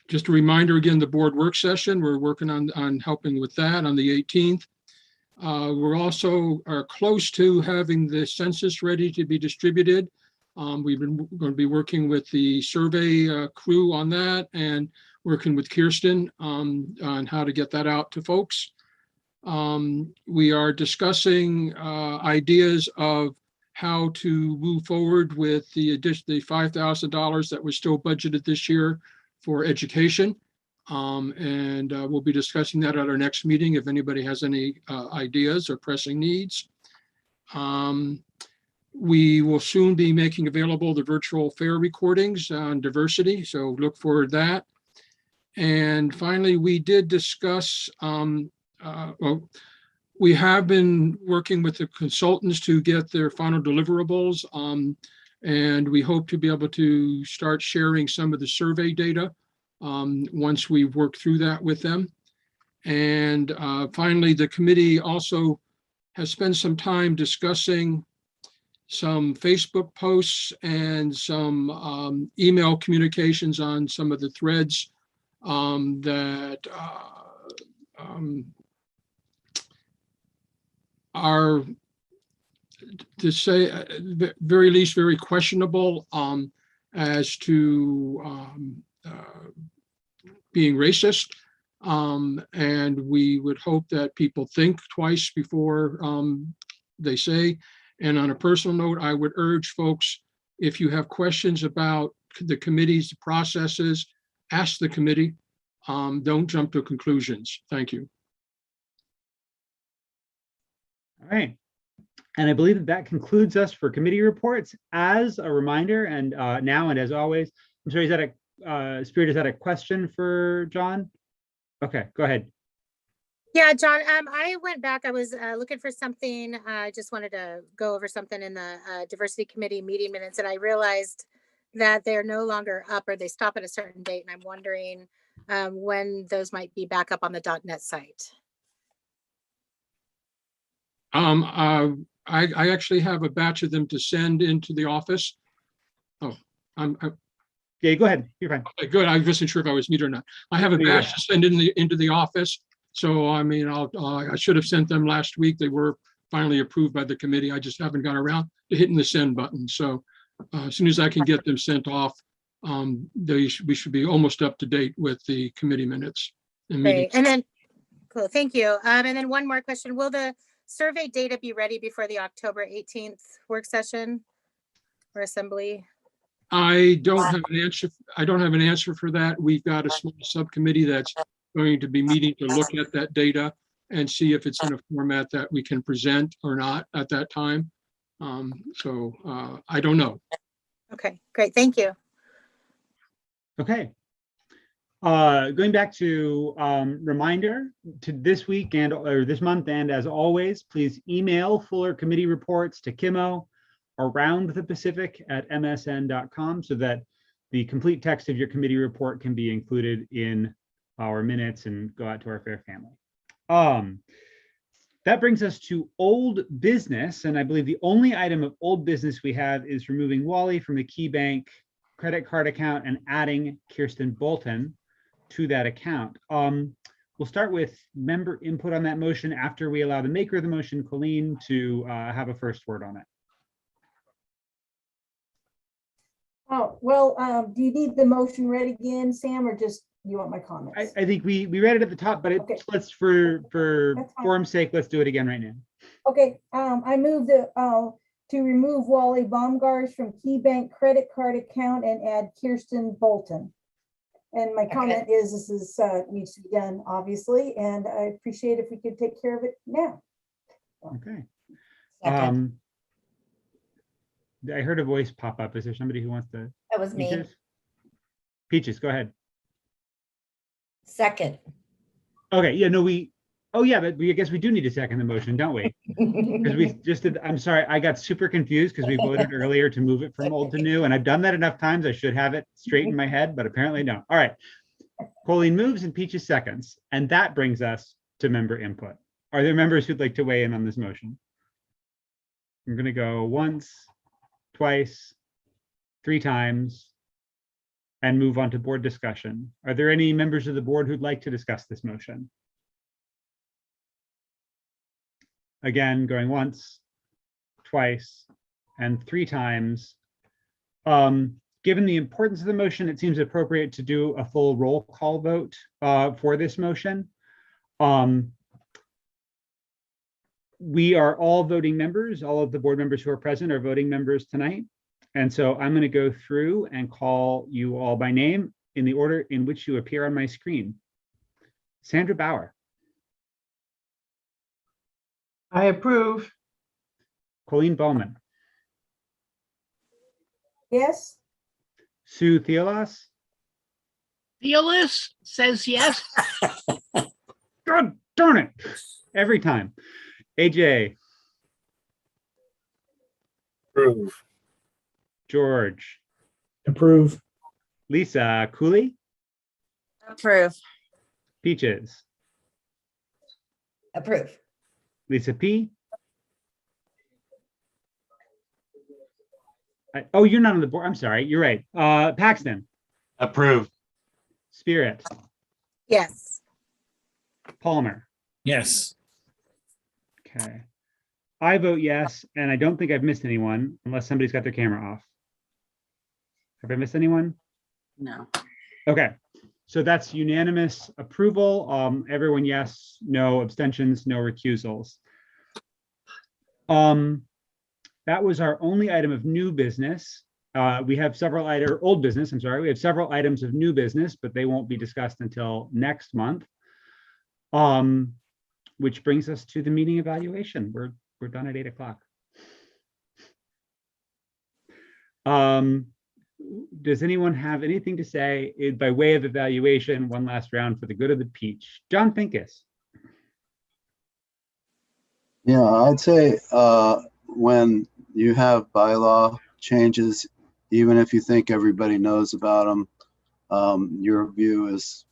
Just a reminder again, the board work session, we're working on helping with that on the 18th. We're also close to having the census ready to be distributed. We've been going to be working with the survey crew on that, and working with Kirsten on how to get that out to folks. We are discussing ideas of how to move forward with the $5,000 that was still budgeted this year for education. And we'll be discussing that at our next meeting if anybody has any ideas or pressing needs. We will soon be making available the virtual fair recordings on diversity, so look forward to that. And finally, we did discuss, well, we have been working with the consultants to get their final deliverables, and we hope to be able to start sharing some of the survey data once we work through that with them. And finally, the committee also has spent some time discussing some Facebook posts and some email communications on some of the threads that are, to say very least, very questionable as to being racist. And we would hope that people think twice before they say. And on a personal note, I would urge folks, if you have questions about the committee's processes, ask the committee. Don't jump to conclusions. Thank you. All right. And I believe that concludes us for committee reports. As a reminder, and now and as always, I'm sorry, is that Spirit, is that a question for John? Okay, go ahead. Yeah, John, I went back, I was looking for something. I just wanted to go over something in the diversity committee meeting minutes, and I realized that they're no longer up or they stop at a certain date. And I'm wondering when those might be back up on the .NET site. I actually have a batch of them to send into the office. Oh, yeah, go ahead. You're fine. Okay, good. I wasn't sure if I was muted or not. I have a Yeah. batch to send into the office. So I mean, I should have sent them last week. They were finally approved by the committee. I just haven't got around to hitting the send button. So as soon as I can get them sent off, we should be almost up to date with the committee minutes and Great. meetings. And then, cool, thank you. And then one more question. Will the survey data be ready before the October 18th work session or assembly? I don't have an answer. I don't have an answer for that. We've got a small subcommittee that's going to be meeting to look at that data and see if it's in a format that we can present or not at that time. I don't know. Okay, great. Thank you. Okay. Going back to reminder to this week or this month, and as always, please email fuller committee reports to Kimmo around the Pacific at msn.com so that the complete text of your committee report can be included in our minutes and go out to our fair family. That brings us to old business, and I believe the only item of old business we have is removing Wally from the KeyBank credit card account and adding Kirsten Bolton to that account. We'll start with member input on that motion after we allow the maker of the motion, Colleen, to have a first word on it. Oh, well, do you need the motion read again, Sam, or just you want my comments? I think we read it at the top, but Okay. let's for That's fine. form's sake, let's do it again right now. Okay, I move to remove Wally Baumgars from KeyBank credit card account and add Kirsten Bolton. And my comment is this is needs to be done, obviously, and I appreciate if we could take care of it now. Okay. Second. I heard a voice pop up. Is there somebody who wants to? That was me. Peaches, go ahead. Second. Okay, yeah, no, oh yeah, but I guess we do need to second the motion, don't we? Because we just did, I'm sorry, I got super confused because we voted earlier to move it from old to new, and I've done that enough times, I should have it straight in my head, but apparently no. All right, Colleen moves and Peaches seconds, and that brings us to member input. Are there members who'd like to weigh in on this motion? I'm gonna go once, twice, 3 times, and move on to board discussion. Are there any members of the board who'd like to discuss this motion? Again, going once, twice, and 3 times. Given the importance of the motion, it seems appropriate to do a full roll call vote for this motion. We are all voting members. All of the board members who are present are voting members tonight. And so I'm going to go through and call you all by name in the order in which you appear on my screen. Sandra Bauer. I approve. Colleen Bowman. Yes. Sue Theolas. Theolis says yes. God darn it. Every time. AJ. Approve. George. Approve. Lisa Cooley. Approve. Peaches. Approve. Lisa P. Oh, you're not on the board. I'm sorry. You're right. Paxton. Approve. Spirit. Yes. Palmer. Yes. Okay. I vote yes, and I don't think I've missed anyone unless somebody's got their camera off. Have I missed anyone? No. Okay. So that's unanimous approval. Everyone yes, no abstentions, no recusals. That was our only item of new business. We have several old business, I'm sorry. We have several items of new business, but they won't be discussed until next month. Which brings us to the meeting evaluation. We're done at 8 o'clock. Does anyone have anything to say by way of evaluation, one last round for the good of the peach? John Pincus. Yeah, I'd say when you have bylaw changes even if you think everybody knows about them, your view is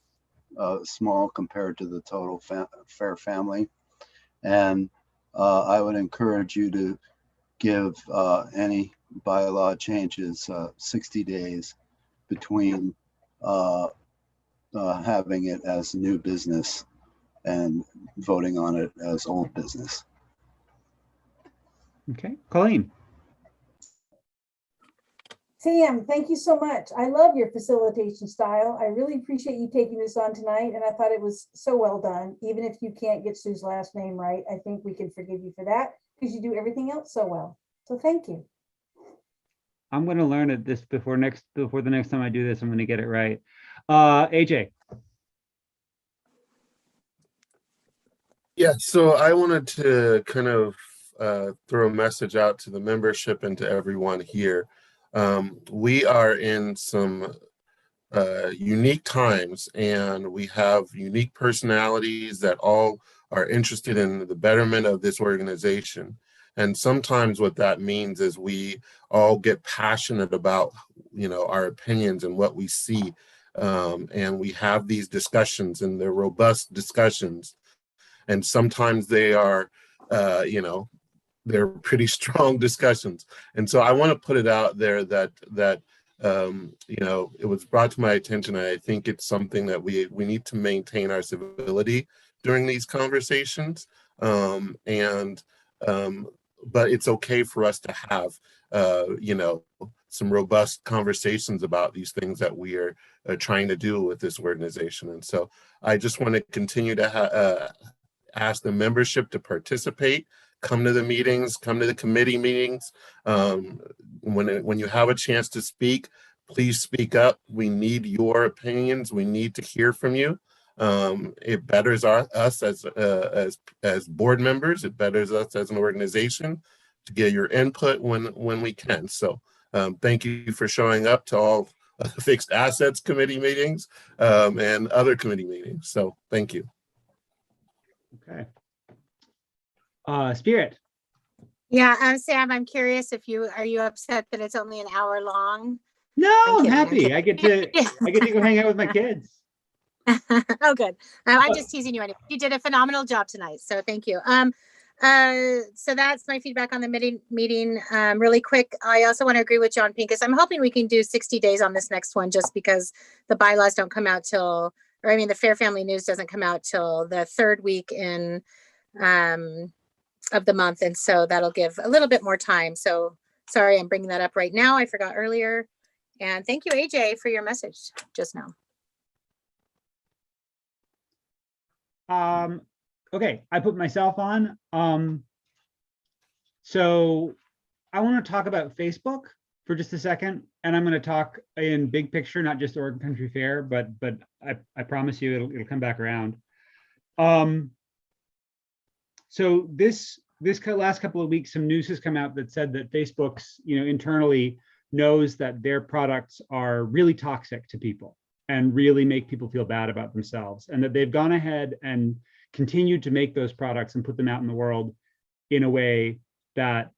small compared to the total fair family. And I would encourage you to give any bylaw changes 60 days between having it as new business and voting on it as old business. Okay, Colleen. Sam, thank you so much. I love your facilitation style. I really appreciate you taking this on tonight, and I thought it was so well done. Even if you can't get Sue's last name right, I think we can forgive you for that because you do everything else so well. So thank you. I'm going to learn it this before the next time I do this. I'm going to get it right. AJ. Yeah, so I wanted to kind of throw a message out to the membership and to everyone here. We are in some unique times, and we have unique personalities that all are interested in the betterment of this organization. And sometimes what that means is we all get passionate about, our opinions and what we see. And we have these discussions, and they're robust discussions. And sometimes they are, they're pretty strong discussions. And so I want to put it out there that it was brought to my attention, and I think it's something that we need to maintain our civility during these conversations. But it's okay for us to have, some robust conversations about these things that we are trying to do with this organization. And so I just want to continue to ask the membership to participate, come to the meetings, come to the committee meetings. When you have a chance to speak, please speak up. We need your opinions. We need to hear from you. It betters us as board members. It betters us as an organization to get your input when we can. So thank you for showing up to all fixed assets committee meetings and other committee meetings. So thank you. Okay. Spirit. Yeah, Sam, I'm curious if are you upset that it's only an hour long? No, I'm happy. I get to Yeah. go hang out with my kids. Oh, good. I'm just teasing you anyway. You did a phenomenal job tonight, so thank you. So that's my feedback on the meeting. Really quick, I also want to agree with John Pincus. I'm hoping we can do 60 days on this next one, just because the bylaws don't come out till, or I mean, the Fair Family News doesn't come out till the third week in of the month, and so that'll give a little bit more time. So sorry, I'm bringing that up right now. I forgot earlier. And thank you, AJ, for your message just now. Okay, I put myself on. So I want to talk about Facebook for just a second, and I'm going to talk in big picture, not just Oregon Country Fair, but I promise you it'll come back around. So this last couple of weeks, some news has come out that said that Facebook's internally knows that their products are really toxic to people and really make people feel bad about themselves, and that they've gone ahead and continued to make those products and put them out in the world in a way that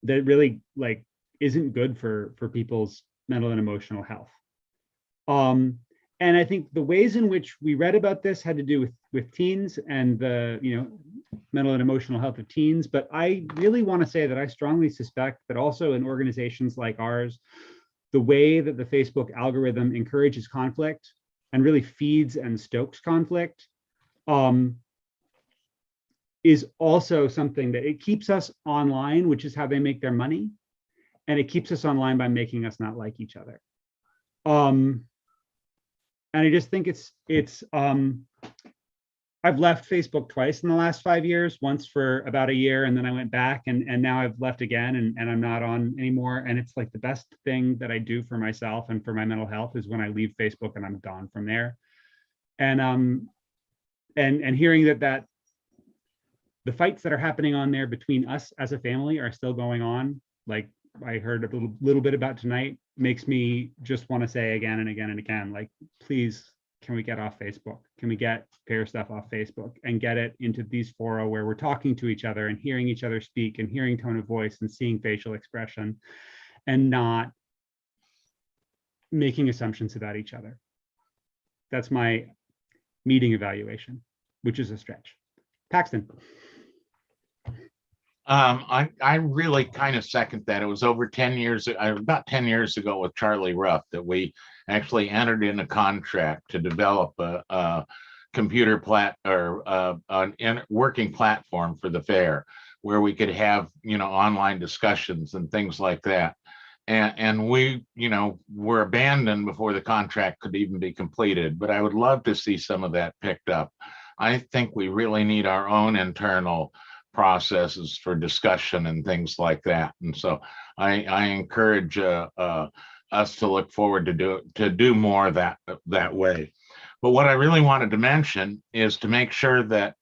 really isn't good for people's mental and emotional health. And I think the ways in which we read about this had to do with teens and the mental and emotional health of teens. But I really want to say that I strongly suspect that also in organizations like ours, the way that the Facebook algorithm encourages conflict and really feeds and stokes conflict is also something that it keeps us online, which is how they make their money. And it keeps us online by making us not like each other. And I just think I've left Facebook twice in the last 5 years, once for about a year, and then I went back, and now I've left again, and I'm not on anymore. And it's like the best thing that I do for myself and for my mental health is when I leave Facebook and I'm gone from there. And hearing that the fights that are happening on there between us as a family are still going on, like I heard a little bit about tonight, makes me just want to say again and again and again, like, please, can we get off Facebook? Can we get fair stuff off Facebook and get it into these fora where we're talking to each other and hearing each other speak and hearing tone of voice and seeing facial expression and not making assumptions about each other. That's my meeting evaluation, which is a stretch. Paxton. I really kind of second that. It was over 10 years, about 10 years ago with Charlie Ruff that we actually entered in a contract to develop a computer working platform for the fair where we could have, online discussions and things like that. And we, were abandoned before the contract could even be completed, but I would love to see some of that picked up. I think we really need our own internal processes for discussion and things like that. And so I encourage us to look forward to do more of that way. But what I really wanted to mention is to make sure that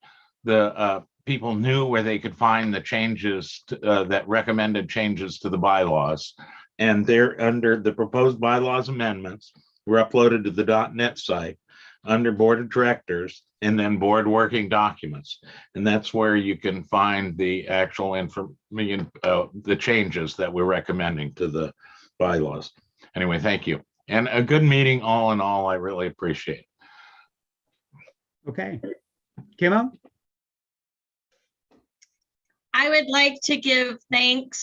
the people knew where they could find the changes that recommended changes to the bylaws. And they're under the proposed bylaws amendments were uploaded to the .NET site under Board of Directors and then Board Working Documents. And that's where you can find the actual information, the changes that we're recommending to the bylaws. Anyway, thank you. And a good meeting all in all, I really appreciate. Okay. Kimo? I would like to give thank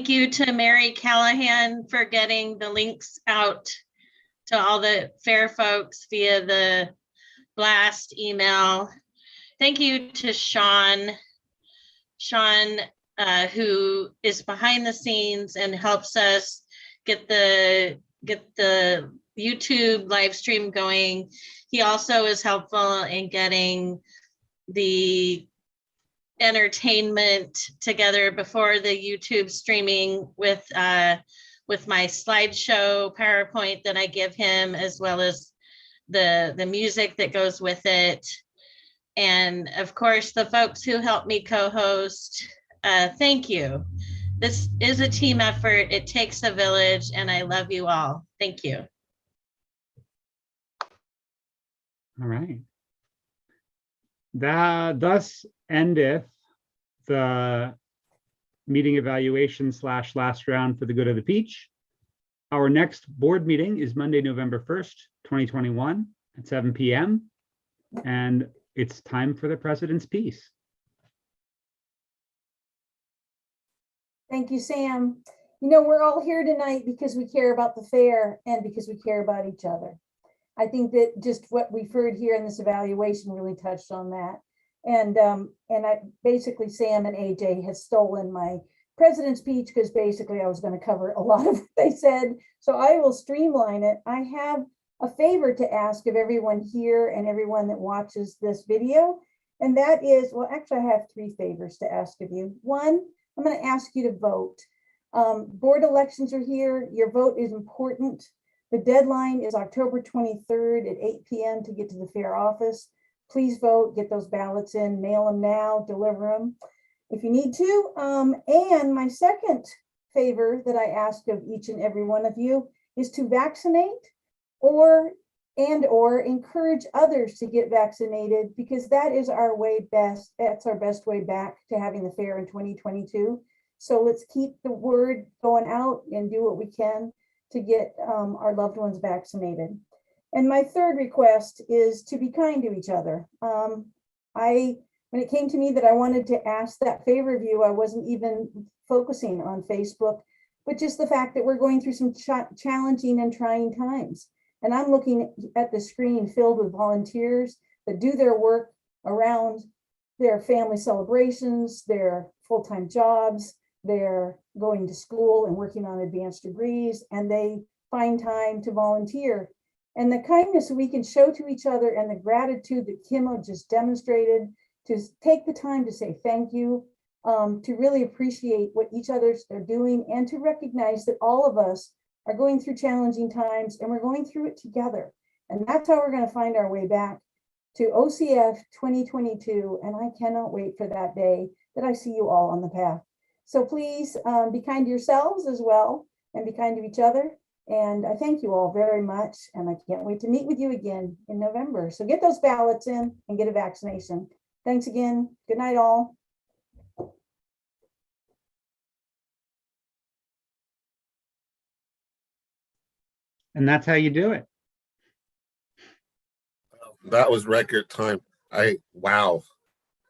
you to Mary Callahan for getting the links out to all the fair folks via the blast email. Thank you to Sean, who is behind the scenes and helps us get the YouTube live stream going. He also is helpful in getting the entertainment together before the YouTube streaming with my slideshow PowerPoint that I give him, as well as the music that goes with it. And of course, the folks who helped me co-host, thank you. This is a team effort. It takes a village, and I love you all. Thank you. All right. That thus endeth the meeting evaluation / last round for the good of the peach. Our next board meeting is Monday, November 1st, 2021 at 7 p.m. And it's time for the president's piece. Thank you, Sam. We're all here tonight because we care about the fair and because we care about each other. I think that just what we've heard here in this evaluation really touched on that. And I basically, Sam and AJ has stolen my president's speech because basically I was going to cover a lot of what they said. So I will streamline it. I have a favor to ask of everyone here and everyone that watches this video. And that is, well, actually I have 3 favors to ask of you. One, I'm going to ask you to vote. Board elections are here. Your vote is important. The deadline is October 23rd at 8 p.m. to get to the fair office. Please vote, get those ballots in, mail them now, deliver them if you need to. And my second favor that I ask of each and every one of you is to vaccinate or encourage others to get vaccinated, because that is our way best. That's our best way back to having the fair in 2022. So let's keep the word going out and do what we can to get our loved ones vaccinated. And my third request is to be kind to each other. When it came to me that I wanted to ask that favor of you, I wasn't even focusing on Facebook, but just the fact that we're going through some challenging and trying times. And I'm looking at the screen filled with volunteers that do their work around their family celebrations, their full-time jobs, they're going to school and working on advanced degrees, and they find time to volunteer. And the kindness we can show to each other and the gratitude that Kimo just demonstrated, to take the time to say thank you, to really appreciate what each other's are doing, and to recognize that all of us are going through challenging times and we're going through it together. And that's how we're going to find our way back to OCF 2022. And I cannot wait for that day that I see you all on the path. So please be kind to yourselves as well, and be kind to each other. And I thank you all very much. And I can't wait to meet with you again in November. So get those ballots in and get a vaccination. Thanks again. Good night, all. And that's how you do it. That was record time. Wow.